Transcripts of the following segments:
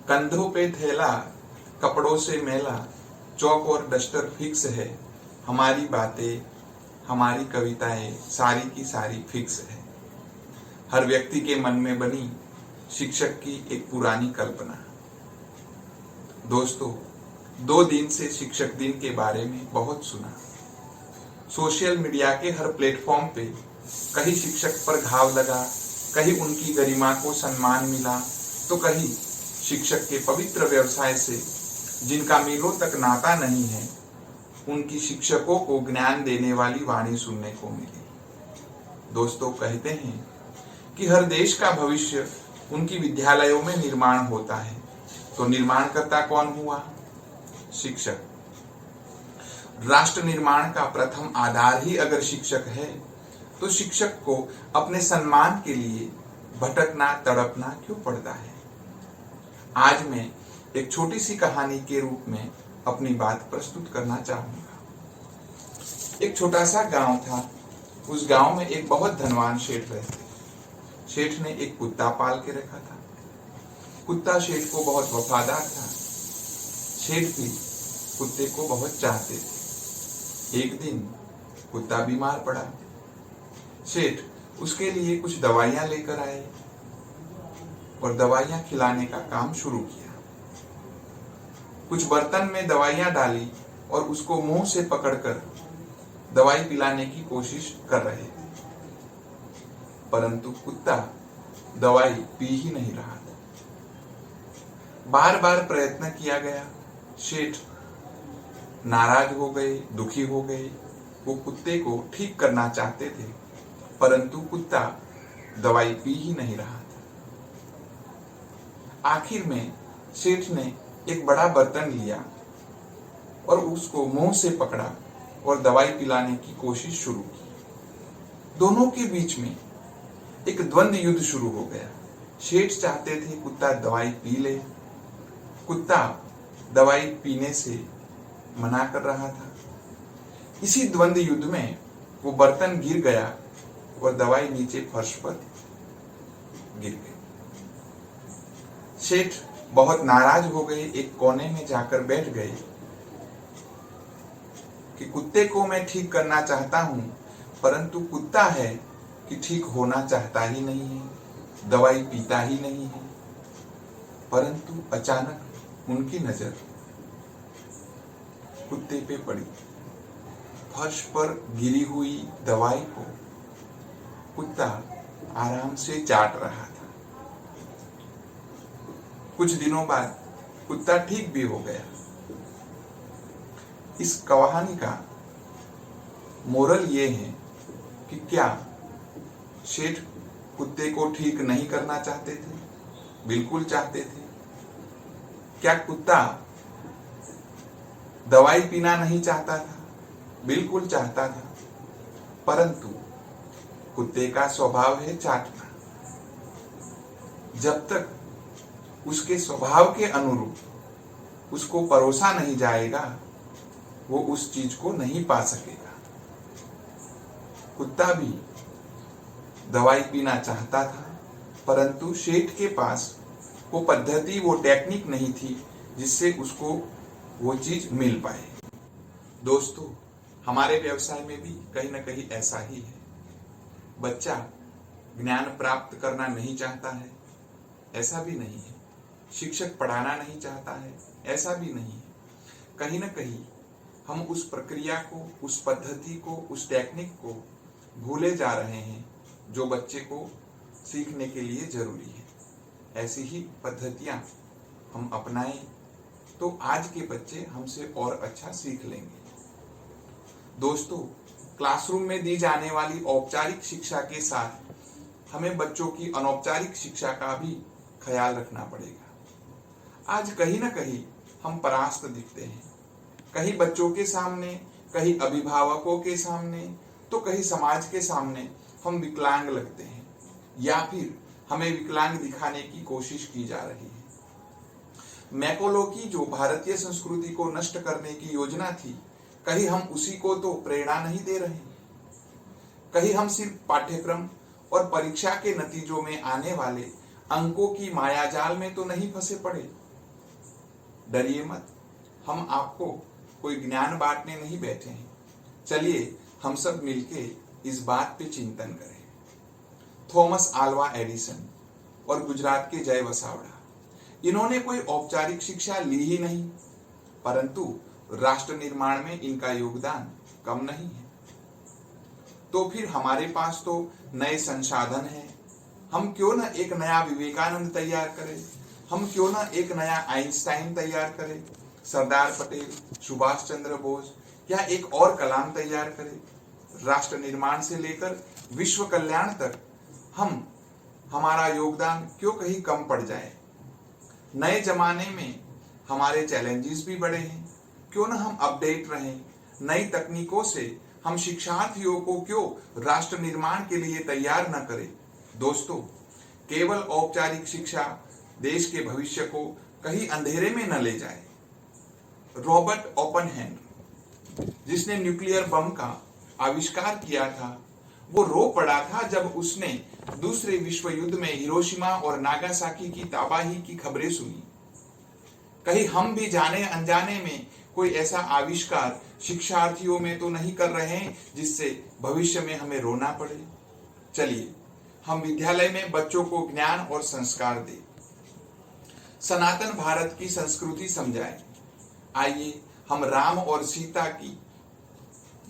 कंधों पे थैला, कपड़ों से मेला, चौक और डस्टर फिक्स है। हमारी बातें, हमारी कविताएं सारी की सारी फिक्स है। हर व्यक्ति के मन में बनी शिक्षक की एक पुरानी कल्पना। दोस्तों, 2 दिन से शिक्षक दिन के बारे में बहुत सुना। सोशल मीडिया के हर प्लेटफॉर्म पे कहीं शिक्षक पर घाव लगा, कहीं उनकी गरिमा को सम्मान मिला, तो कहीं शिक्षक के पवित्र व्यवसाय से जिनका मीलों तक नाता नहीं है, उनकी शिक्षकों को ज्ञान देने वाली वाणी सुनने को मिली। दोस्तों, कहते हैं कि हर देश का भविष्य उनकी विद्यालयों में निर्माण होता है। तो निर्माणकर्ता कौन हुआ? शिक्षक। राष्ट्र निर्माण का प्रथम आधार ही अगर शिक्षक है, तो शिक्षक को अपने सम्मान के लिए भटकना तड़पना क्यों पड़ता है? आज मैं एक छोटी सी कहानी के रूप में अपनी बात प्रस्तुत करना चाहूंगा। एक छोटा सा गांव था। उस गांव में एक बहुत धनवान सेठ रहते। सेठ ने एक कुत्ता पाल के रखा था। कुत्ता सेठ को बहुत वफादार था। सेठ भी कुत्ते को बहुत चाहते थे। एक दिन कुत्ता बीमार पड़ा। सेठ उसके लिए कुछ दवाइयां लेकर आए और दवाइयां खिलाने का काम शुरू किया। कुछ बर्तन में दवाइयां डाली और उसको मुंह से पकड़कर दवाई पिलाने की कोशिश कर रहे थे, परंतु कुत्ता दवाई पी ही नहीं रहा था। बार बार प्रयत्न किया गया। सेठ नाराज हो गए, दुखी हो गए। वो कुत्ते को ठीक करना चाहते थे, परंतु कुत्ता दवाई पी ही नहीं रहा था। आखिर में सेठ ने एक बड़ा बर्तन लिया और उसको मुंह से पकड़ा और दवाई पिलाने की कोशिश शुरू की। दोनों के बीच में एक द्वंद्व युद्ध शुरू हो गया। सेठ चाहते थे कुत्ता दवाई पी ले। कुत्ता दवाई पीने से मना कर रहा था। इसी द्वंद्व युद्ध में वो बर्तन गिर गया और दवाई नीचे फर्श पर गिर गई। सेठ बहुत नाराज हो गए, एक कोने में जाकर बैठ गए कि कुत्ते को मैं ठीक करना चाहता हूं, परंतु कुत्ता है कि ठीक होना चाहता ही नहीं है, दवाई पीता ही नहीं है। परंतु अचानक उनकी नजर कुत्ते पे पड़ी। फर्श पर गिरी हुई दवाई को कुत्ता आराम से चाट रहा था। कुछ दिनों बाद कुत्ता ठीक भी हो गया। इस कहानी का मोरल ये है कि क्या सेठ कुत्ते को ठीक नहीं करना चाहते थे? बिल्कुल चाहते थे। क्या कुत्ता दवाई पीना नहीं चाहता था? बिल्कुल चाहता था, परंतु कुत्ते का स्वभाव है चाटना। जब तक उसके स्वभाव के अनुरूप उसको परोसा नहीं जाएगा, वो उस चीज को नहीं पा सकेगा। कुत्ता भी दवाई पीना चाहता था, परंतु सेठ के पास वो पद्धति, वो टेक्निक नहीं थी जिससे उसको वो चीज मिल पाए। दोस्तों, हमारे व्यवसाय में भी कहीं ना कहीं ऐसा ही है। बच्चा ज्ञान प्राप्त करना नहीं चाहता है, ऐसा भी नहीं है। शिक्षक पढ़ाना नहीं चाहता है, ऐसा भी नहीं है। कहीं ना कहीं हम उस प्रक्रिया को, उस पद्धति को, उस टेक्निक को भूले जा रहे हैं जो बच्चे को सीखने के लिए जरूरी है। ऐसी ही पद्धतियां हम अपनाएं तो आज के बच्चे हमसे और अच्छा सीख लेंगे। दोस्तों, क्लासरूम में दी जाने वाली औपचारिक शिक्षा के साथ हमें बच्चों की अनौपचारिक शिक्षा का भी ख्याल रखना पड़ेगा। आज कहीं ना कहीं हम परास्त दिखते हैं, कहीं बच्चों के सामने, कहीं अभिभावकों के सामने, तो कहीं समाज के सामने हम विकलांग लगते हैं, या फिर हमें विकलांग दिखाने की कोशिश की जा रही है। मैकोलो की जो भारतीय संस्कृति को नष्ट करने की योजना थी, कहीं हम उसी को तो प्रेरणा नहीं दे रहे। कहीं हम सिर्फ पाठ्यक्रम और परीक्षा के नतीजों में आने वाले अंकों की मायाजाल में तो नहीं फंसे पड़े। डरिए मत, हम आपको कोई ज्ञान बांटने नहीं बैठे हैं। चलिए हम सब मिलके इस बात पे चिंतन करें। थॉमस आल्वा एडिसन और गुजरात के जय वसावड़ा, इन्होंने कोई औपचारिक शिक्षा ली ही नहीं, परंतु राष्ट्र निर्माण में इनका योगदान कम नहीं है। तो फिर हमारे पास तो नए संसाधन हैं, हम क्यों ना एक नया विवेकानंद तैयार करें, हम क्यों ना एक नया आइंस्टाइन तैयार करें, सरदार पटेल, सुभाष चंद्र बोस या एक और कलाम तैयार करें। राष्ट्र निर्माण से लेकर विश्व कल्याण तक हमारा योगदान क्यों कहीं कम पड़ जाए। नए जमाने में हमारे चैलेंजेस भी बढ़े हैं, क्यों ना हम अपडेट रहें। नई तकनीकों से हम शिक्षार्थियों को क्यों राष्ट्र निर्माण के लिए तैयार न करें। दोस्तों, केवल औपचारिक शिक्षा देश के भविष्य को कहीं अंधेरे में न ले जाए। रॉबर्ट ओपनहेमर, जिसने न्यूक्लियर बम का आविष्कार किया था, वो रो पड़ा था जब उसने दूसरे विश्व युद्ध में हिरोशिमा और नागासाकी की तबाही की खबरें सुनी। कहीं हम भी जाने अनजाने में कोई ऐसा आविष्कार शिक्षार्थियों में तो नहीं कर रहे हैं जिससे भविष्य में हमें रोना पड़े। चलिए हम विद्यालय में बच्चों को ज्ञान और संस्कार दें, सनातन भारत की संस्कृति समझाएं। आइए हम राम और सीता की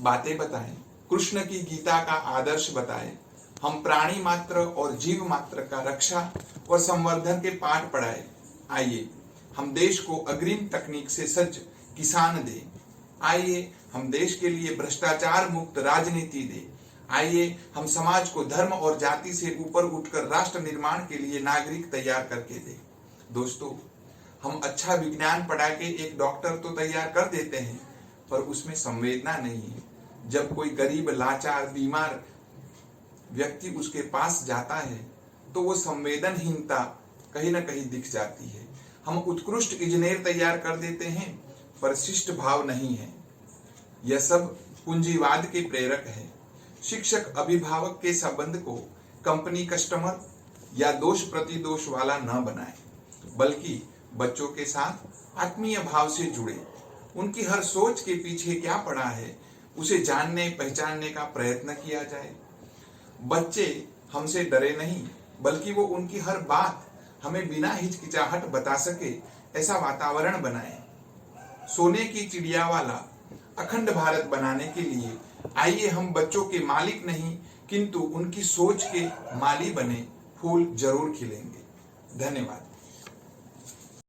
बातें बताएं, कृष्ण की गीता का आदर्श बताएं। हम प्राणी मात्र और जीव मात्र का रक्षा और संवर्धन के पाठ पढ़ाएं। आइए हम देश को अग्रिम तकनीक से सज्ज किसान दें। आइए हम देश के लिए भ्रष्टाचार मुक्त राजनीति दें। आइए हम समाज को धर्म और जाति से ऊपर उठकर राष्ट्र निर्माण के लिए नागरिक तैयार करके दें। दोस्तों, हम अच्छा विज्ञान पढ़ा के एक डॉक्टर तो तैयार कर देते हैं, पर उसमें संवेदना नहीं है। जब कोई गरीब, लाचार, बीमार व्यक्ति उसके पास जाता है तो वो संवेदनहीनता कहीं ना कहीं दिख जाती है। हम उत्कृष्ट इंजीनियर तैयार कर देते हैं, पर शिष्ट भाव नहीं है। यह सब पूंजीवाद के प्रेरक है। शिक्षक अभिभावक के संबंध को कंपनी कस्टमर या दोष प्रतिदोष वाला न बनाए, बल्कि बच्चों के साथ आत्मीय भाव से जुड़े। उनकी हर सोच के पीछे क्या पड़ा है उसे जानने पहचानने का प्रयत्न किया जाए। बच्चे हमसे डरे नहीं, बल्कि वो उनकी हर बात हमें बिना हिचकिचाहट बता सके, ऐसा वातावरण बनाए। सोने की चिड़िया वाला अखंड भारत बनाने के लिए आइए हम बच्चों के मालिक नहीं, किंतु उनकी सोच के माली बने। फूल जरूर खिलेंगे। धन्यवाद।